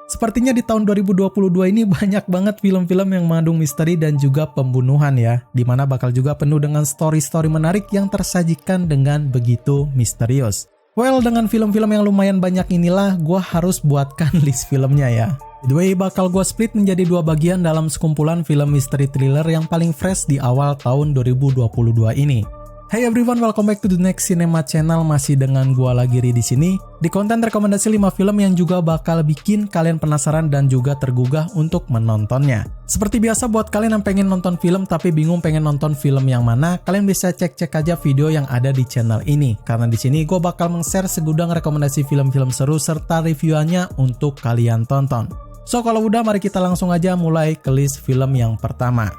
Sepertinya di tahun 2022 ini banyak banget film-film yang mengandung misteri dan juga pembunuhan ya, dimana bakal juga penuh dengan story-story menarik yang tersajikan dengan begitu misterius. Well, dengan film-film yang lumayan banyak inilah gue harus buatkan list filmnya ya. By the way, bakal gue split menjadi dua bagian dalam sekumpulan film misteri thriller yang paling fresh di awal tahun 2022 ini. Hey everyone, welcome back to the Next Cinema Channel. Masih dengan gua lagi Ri di sini. Di konten rekomendasi 5 film yang juga bakal bikin kalian penasaran dan juga tergugah untuk menontonnya. Seperti biasa, buat kalian yang pengen nonton film tapi bingung pengen nonton film yang mana, kalian bisa cek-cek aja video yang ada di channel ini. Karena di sini gua bakal meng-share segudang rekomendasi film-film seru serta reviewnya untuk kalian tonton. So kalau udah, mari kita langsung aja mulai ke list film yang pertama.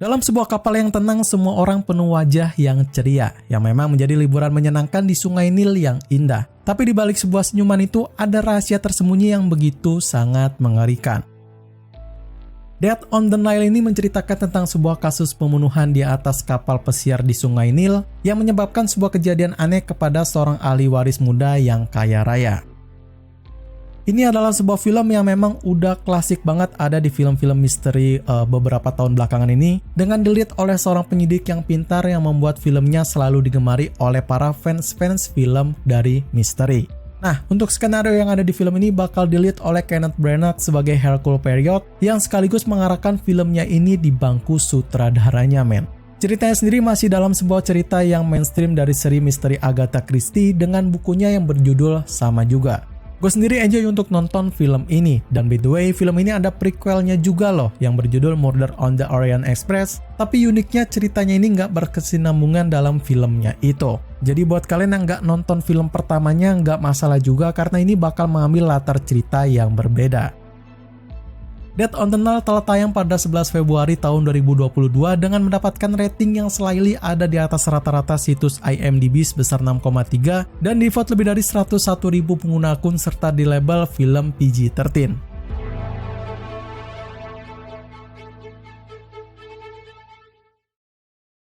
Dalam sebuah kapal yang tenang, semua orang penuh wajah yang ceria, yang memang menjadi liburan menyenangkan di Sungai Nil yang indah. Tapi di balik sebuah senyuman itu, ada rahasia tersembunyi yang begitu sangat mengerikan. Death on the Nile ini menceritakan tentang sebuah kasus pembunuhan di atas kapal pesiar di Sungai Nil yang menyebabkan sebuah kejadian aneh kepada seorang ahli waris muda yang kaya raya. Ini adalah sebuah film yang memang udah klasik banget ada di film-film misteri beberapa tahun belakangan ini, dengan di-lead oleh seorang penyidik yang pintar yang membuat filmnya selalu digemari oleh para fans-fans film dari misteri. Nah, untuk skenario yang ada di film ini bakal di-lead oleh Kenneth Branagh sebagai Hercule Poirot yang sekaligus mengarahkan filmnya ini di bangku sutradaranya, men. Ceritanya sendiri masih dalam sebuah cerita yang mainstream dari seri misteri Agatha Christie dengan bukunya yang berjudul sama juga. Gue sendiri enjoy untuk nonton film ini, dan by the way, film ini ada prequelnya juga loh yang berjudul Murder on the Orient Express, tapi uniknya ceritanya ini nggak berkesinambungan dalam filmnya itu. Jadi buat kalian yang nggak nonton film pertamanya nggak masalah juga, karena ini bakal mengambil latar cerita yang berbeda. Death on the Nile telah tayang pada 11 Februari tahun 2022 dengan mendapatkan rating yang slightly ada di atas rata-rata situs IMDb sebesar 6,3 dan di-vote lebih dari 101.000 pengguna akun serta di label film PG-13.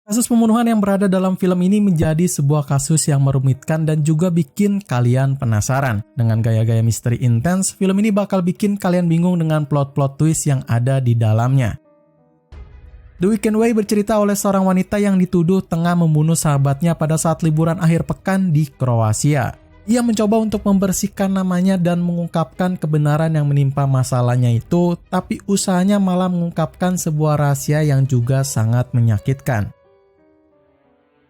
Kasus pembunuhan yang berada dalam film ini menjadi sebuah kasus yang merumitkan dan juga bikin kalian penasaran. Dengan gaya-gaya misteri intens, film ini bakal bikin kalian bingung dengan plot-plot twist yang ada di dalamnya. The Weekend Way bercerita oleh seorang wanita yang dituduh tengah membunuh sahabatnya pada saat liburan akhir pekan di Kroasia. Ia mencoba untuk membersihkan namanya dan mengungkapkan kebenaran yang menimpa masalahnya itu, tapi usahanya malah mengungkapkan sebuah rahasia yang juga sangat menyakitkan.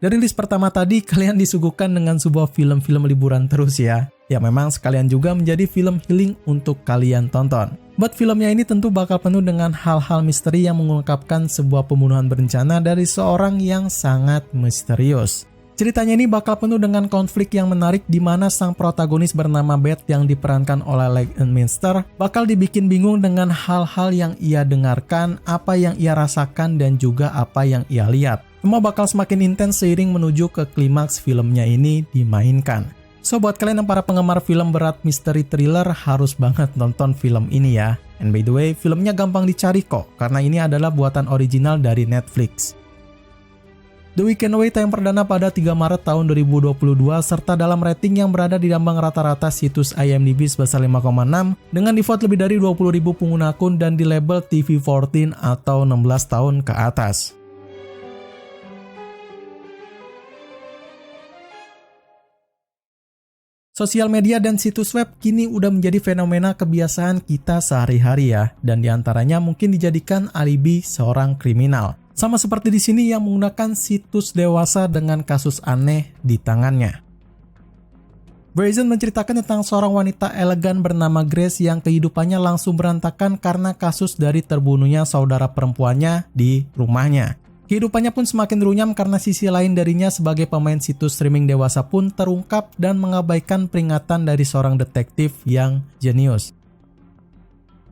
Dari list pertama tadi, kalian disuguhkan dengan sebuah film-film liburan terus ya. Ya memang sekalian juga menjadi film healing untuk kalian tonton. But filmnya ini tentu bakal penuh dengan hal-hal misteri yang mengungkapkan sebuah pembunuhan berencana dari seorang yang sangat misterius. Ceritanya ini bakal penuh dengan konflik yang menarik di mana sang protagonis bernama Beth yang diperankan oleh Leighton Meester bakal dibikin bingung dengan hal-hal yang ia dengarkan, apa yang ia rasakan, dan juga apa yang ia lihat. Semua bakal semakin intens seiring menuju ke klimaks filmnya ini dimainkan. So buat kalian yang para penggemar film berat misteri thriller harus banget nonton film ini ya. And by the way, filmnya gampang dicari kok karena ini adalah buatan original dari Netflix. The Weekend Way tayang perdana pada 3 Maret tahun 2022 serta dalam rating yang berada di ambang rata-rata situs IMDb sebesar 5,6 dengan di-vote lebih dari 20.000 pengguna akun dan di label TV-14 atau 16 tahun ke atas. Sosial media dan situs web kini udah menjadi fenomena kebiasaan kita sehari-hari ya, dan diantaranya mungkin dijadikan alibi seorang kriminal. Sama seperti di sini yang menggunakan situs dewasa dengan kasus aneh di tangannya. Brazen menceritakan tentang seorang wanita elegan bernama Grace yang kehidupannya langsung berantakan karena kasus dari terbunuhnya saudara perempuannya di rumahnya. Kehidupannya pun semakin runyam karena sisi lain darinya sebagai pemain situs streaming dewasa pun terungkap dan mengabaikan peringatan dari seorang detektif yang jenius.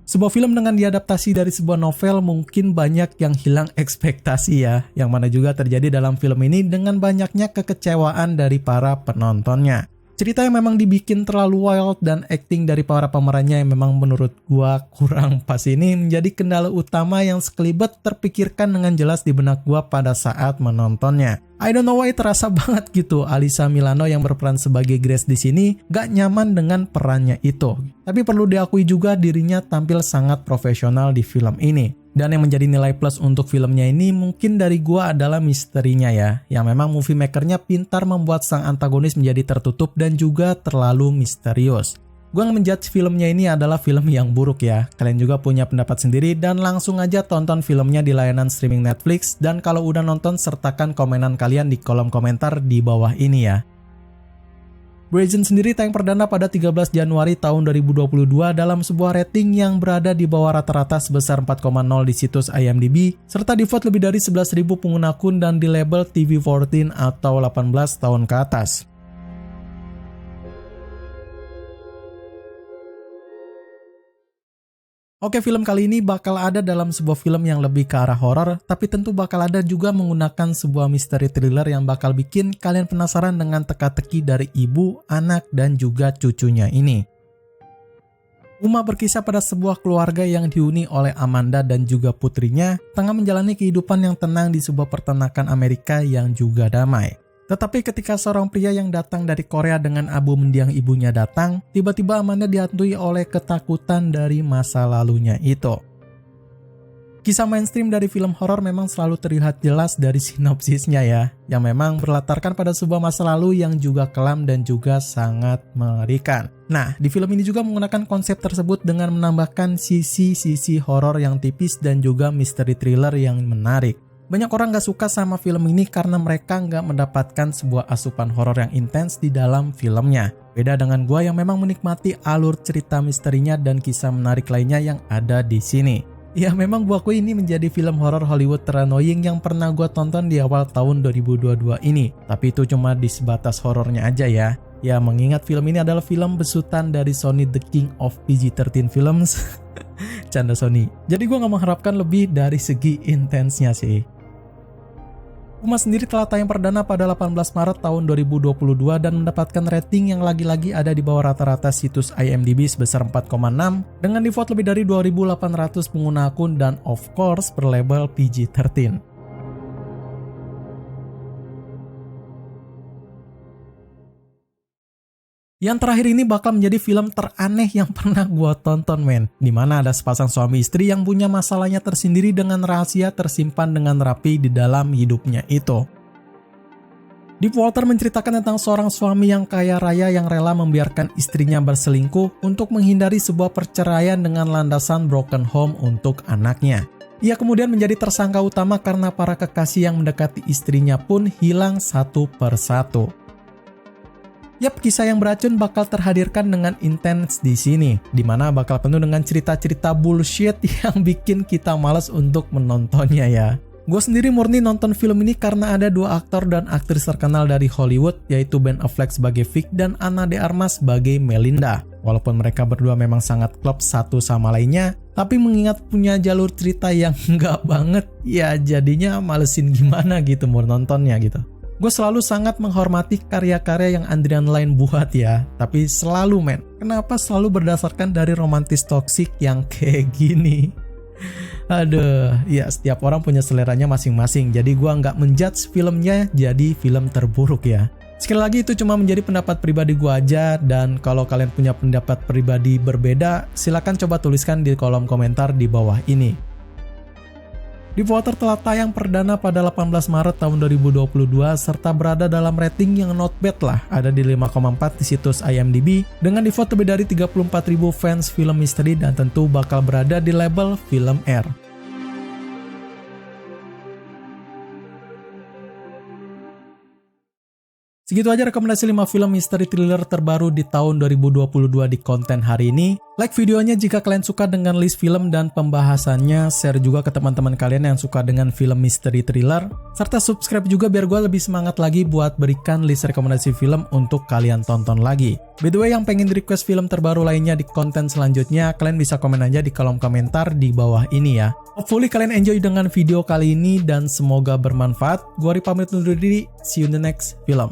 Sebuah film dengan diadaptasi dari sebuah novel mungkin banyak yang hilang ekspektasi ya, yang mana juga terjadi dalam film ini dengan banyaknya kekecewaan dari para penontonnya. Cerita yang memang dibikin terlalu wild dan acting dari para pemerannya yang memang menurut gua kurang pas ini menjadi kendala utama yang sekelibet terpikirkan dengan jelas di benak gua pada saat menontonnya. I don't know why terasa banget gitu Alyssa Milano yang berperan sebagai Grace di sini gak nyaman dengan perannya itu. Tapi perlu diakui juga dirinya tampil sangat profesional di film ini. Dan yang menjadi nilai plus untuk filmnya ini mungkin dari gua adalah misterinya ya. Yang memang movie makernya pintar membuat sang antagonis menjadi tertutup dan juga terlalu misterius. Gue menjudge filmnya ini adalah film yang buruk ya. Kalian juga punya pendapat sendiri dan langsung aja tonton filmnya di layanan streaming Netflix. Dan kalau udah nonton, sertakan komenan kalian di kolom komentar di bawah ini ya. Brazen sendiri tayang perdana pada 13 Januari tahun 2022 dalam sebuah rating yang berada di bawah rata-rata sebesar 4,0 di situs IMDb, serta di-vote lebih dari 11.000 pengguna akun dan di label TV-14 atau 18 tahun ke atas. Oke, film kali ini bakal ada dalam sebuah film yang lebih ke arah horor, tapi tentu bakal ada juga menggunakan sebuah misteri thriller yang bakal bikin kalian penasaran dengan teka-teki dari ibu, anak, dan juga cucunya ini. Uma berkisah pada sebuah keluarga yang dihuni oleh Amanda dan juga putrinya, tengah menjalani kehidupan yang tenang di sebuah peternakan Amerika yang juga damai. Tetapi ketika seorang pria yang datang dari Korea dengan abu mendiang ibunya datang, tiba-tiba Amanda dihantui oleh ketakutan dari masa lalunya itu. Kisah mainstream dari film horor memang selalu terlihat jelas dari sinopsisnya ya, yang memang berlatarkan pada sebuah masa lalu yang juga kelam dan juga sangat mengerikan. Nah, di film ini juga menggunakan konsep tersebut dengan menambahkan sisi-sisi horor yang tipis dan juga misteri thriller yang menarik. Banyak orang gak suka sama film ini karena mereka gak mendapatkan sebuah asupan horor yang intens di dalam filmnya. Beda dengan gua yang memang menikmati alur cerita misterinya dan kisah menarik lainnya yang ada di sini. Ya memang gua akui ini menjadi film horor Hollywood terannoying yang pernah gua tonton di awal tahun 2022 ini. Tapi itu cuma di sebatas horornya aja ya. Ya mengingat film ini adalah film besutan dari Sony The King of PG-13 Films. Canda Sony. Jadi gua gak mengharapkan lebih dari segi intensnya sih. Uma sendiri telah tayang perdana pada 18 Maret tahun 2022 dan mendapatkan rating yang lagi-lagi ada di bawah rata-rata situs IMDb sebesar 4,6 dengan di-vote lebih dari 2.800 pengguna akun dan of course berlabel PG-13. Yang terakhir ini bakal menjadi film teraneh yang pernah gua tonton men. Dimana ada sepasang suami istri yang punya masalahnya tersendiri dengan rahasia tersimpan dengan rapi di dalam hidupnya itu. Deep Water menceritakan tentang seorang suami yang kaya raya yang rela membiarkan istrinya berselingkuh untuk menghindari sebuah perceraian dengan landasan broken home untuk anaknya. Ia kemudian menjadi tersangka utama karena para kekasih yang mendekati istrinya pun hilang satu persatu. Yap, kisah yang beracun bakal terhadirkan dengan intens di sini, di mana bakal penuh dengan cerita-cerita bullshit yang bikin kita malas untuk menontonnya ya. Gue sendiri murni nonton film ini karena ada dua aktor dan aktris terkenal dari Hollywood, yaitu Ben Affleck sebagai Vic dan Ana de Armas sebagai Melinda. Walaupun mereka berdua memang sangat klop satu sama lainnya, tapi mengingat punya jalur cerita yang enggak banget, ya jadinya malesin gimana gitu mau nontonnya gitu. Gue selalu sangat menghormati karya-karya yang Adrian Lyne buat ya, tapi selalu men, kenapa selalu berdasarkan dari romantis toksik yang kayak gini? Aduh, ya setiap orang punya seleranya masing-masing, jadi gue nggak menjudge filmnya jadi film terburuk ya. Sekali lagi itu cuma menjadi pendapat pribadi gue aja, dan kalau kalian punya pendapat pribadi berbeda, silakan coba tuliskan di kolom komentar di bawah ini. Deep Water telah tayang perdana pada 18 Maret tahun 2022 serta berada dalam rating yang not bad lah, ada di 5,4 di situs IMDb dengan di-vote lebih dari 34.000 fans film misteri dan tentu bakal berada di label film R. Segitu aja rekomendasi 5 film misteri thriller terbaru di tahun 2022 di konten hari ini. Like videonya jika kalian suka dengan list film dan pembahasannya, share juga ke teman-teman kalian yang suka dengan film misteri thriller, serta subscribe juga biar gue lebih semangat lagi buat berikan list rekomendasi film untuk kalian tonton lagi. By the way, yang pengen request film terbaru lainnya di konten selanjutnya, kalian bisa komen aja di kolom komentar di bawah ini ya. Hopefully kalian enjoy dengan video kali ini dan semoga bermanfaat. Gue pamit undur diri, see you in the next film.